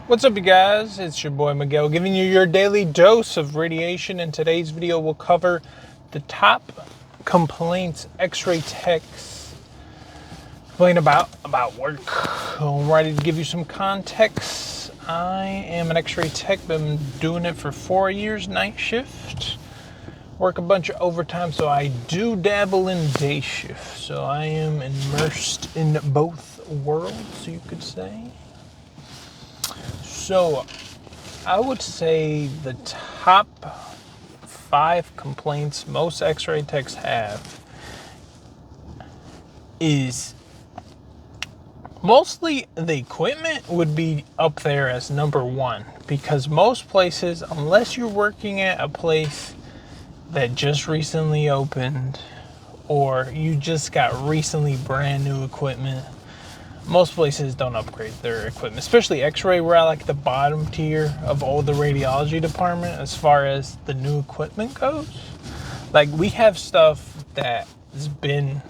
What's up, you guys? It's your boy Miguel giving you your daily dose of radiation. In today's video, we'll cover the top complaints Xray Techs complain about work. I'm ready to give you some context. I am an Xray Tech, been doing it for 4 years, night shift. Work a bunch of overtime, so I do dabble in day shift. So I am immersed in both worlds, you could say. So I would say the top 5 complaints most Xray techs have is mostly the equipment would be up there as number one, because most places, unless you're working at a place that just recently opened or you just got recently brand new equipment, most places don't upgrade their equipment, especially Xray. We're at like the bottom tier of all the radiology department as far as the new equipment goes. Like, we have stuff that has been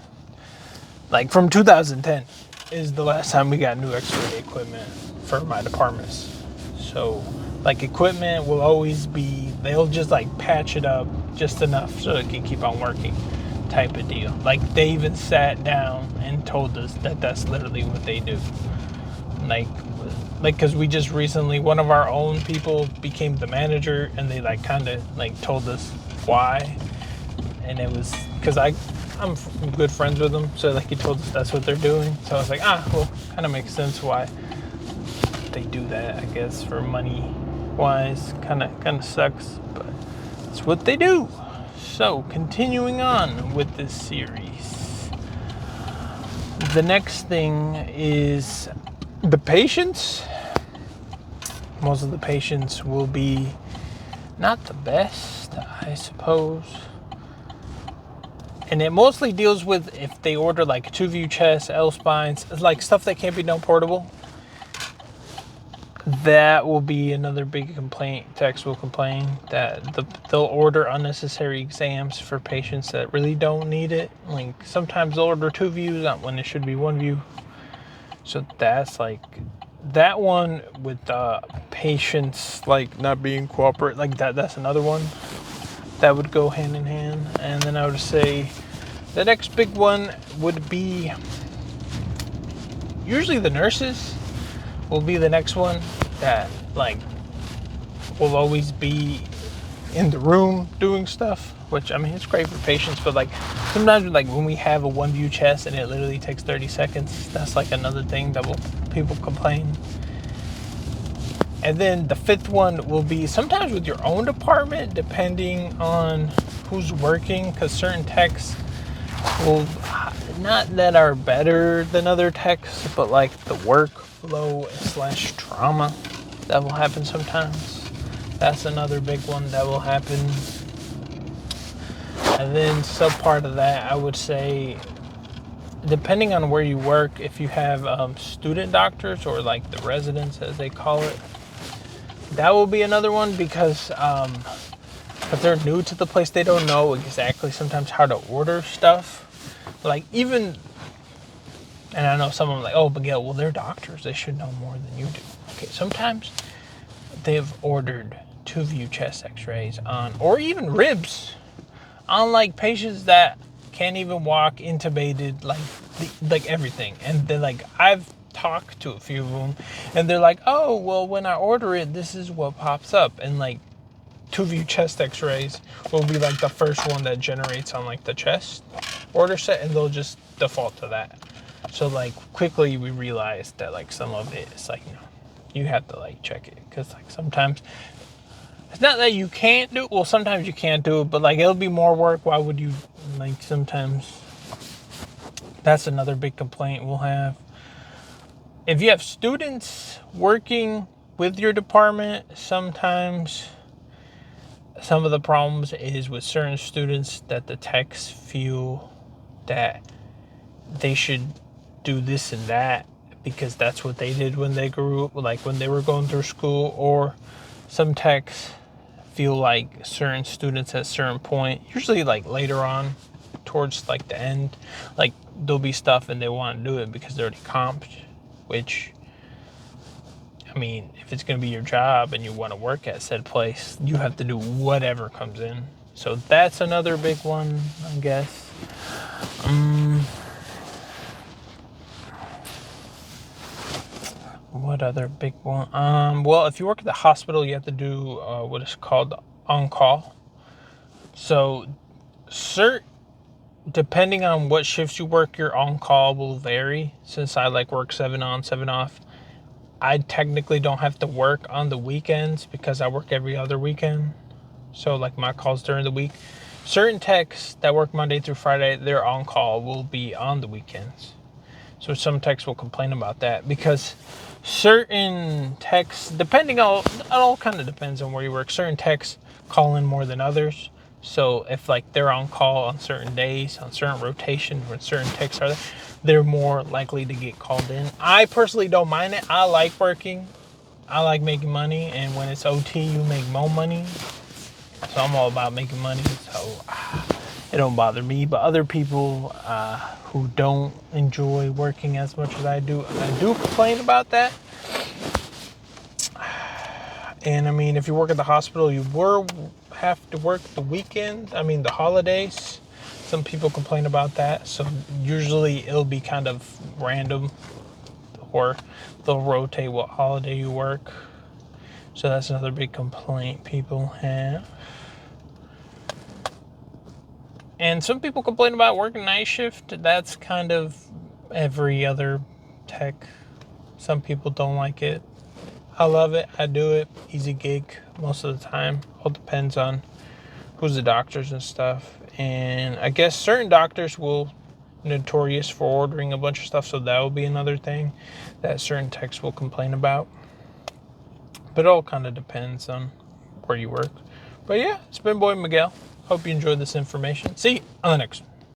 like from 2010 is the last time we got new Xray equipment for my departments. So like, equipment will always be, they'll just like patch it up just enough so it can keep on working, type of deal. Like, they even sat down and told us that that's literally what they do. Like because we just recently, one of our own people became the manager, and they like kind of like told us why, and it was because I'm good friends with them, so like he told us that's what they're doing. So I was like, well, kind of makes sense why they do that. I guess for money wise, kind of sucks, but it's what they do. So, continuing on with this series, the next thing is the patients. Most of the patients will be not the best, I suppose. And it mostly deals with if they order like 2-view chest, L spines, like stuff that can't be done portable. That will be another big complaint. Techs will complain that they'll order unnecessary exams for patients that really don't need it. Like, sometimes they'll order 2 views when it should be 1 view. So that's like that one with patients like not being cooperate, like that's another one that would go hand in hand. And then I would say the next big one would be usually the nurses will be the next one that like will always be in the room doing stuff, which, I mean, it's great for patients, but like sometimes like when we have a 1-view chest and it literally takes 30 seconds, that's like another thing that people complain. And then the 5th one will be sometimes with your own department, depending on who's working, because certain techs will, not that are better than other techs, but like the workflow / trauma that will happen sometimes. That's another big one that will happen. And then sub part of that, I would say, depending on where you work, if you have student doctors, or like the residents as they call it, that will be another one, because if they're new to the place, they don't know exactly sometimes how to order stuff. Like, even, and I know some of them like, oh, Miguel, well, they're doctors, they should know more than you do. Okay, sometimes they've ordered 2-view chest X-rays on, or even ribs on like patients that can't even walk, intubated, like everything. And they're like, I've talked to a few of them, and they're like, oh, well, when I order it, this is what pops up. And like 2-view chest X-rays will be like the first one that generates on like the chest order set, and they'll just default to that. So like quickly we realized that like some of it is like, you have to like check it, because like sometimes it's not that you can't do it. Well, sometimes you can't do it, but like it'll be more work. Why would you, like, sometimes that's another big complaint we'll have. If you have students working with your department, sometimes some of the problems is with certain students that the techs feel that they should do this and that because that's what they did when they grew up, like when they were going through school. Or some techs feel like certain students at a certain point, usually like later on towards like the end, like there'll be stuff and they want to do it because they're already comped, which, I I mean, if it's going to be your job and you want to work at said place, you have to do whatever comes in. So that's another big one, I guess. What other big one? Well, if you work at the hospital, you have to do what is called on-call. So, depending on what shifts you work, your on-call will vary. Since I work 7 on, 7 off, I technically don't have to work on the weekends because I work every other weekend. So my calls during the week. Certain techs that work Monday through Friday, their on-call will be on the weekends. So some techs will complain about that because certain techs, it all kind of depends on where you work. Certain techs call in more than others. So if they're on call on certain days, on certain rotations, when certain techs are there, they're more likely to get called in. I personally don't mind it. I like working. I like making money. And when it's OT, you make more money. So I'm all about making money. So it don't bother me. But other people who don't enjoy working as much as I do complain about that. And I mean, if you work at the hospital, you have to work the weekends. I mean, the holidays. Some people complain about that. So usually it'll be kind of random, or they'll rotate what holiday you work. So that's another big complaint people have. And some people complain about working night shift. That's kind of every other tech. Some people don't like it. I love it. I do it. Easy gig most of the time. All depends on who's the doctors and stuff. And I guess certain doctors will notorious for ordering a bunch of stuff. So that will be another thing that certain techs will complain about. But it all kind of depends on where you work. But yeah, it's been Boy Miguel. Hope you enjoyed this information. See you on the next one.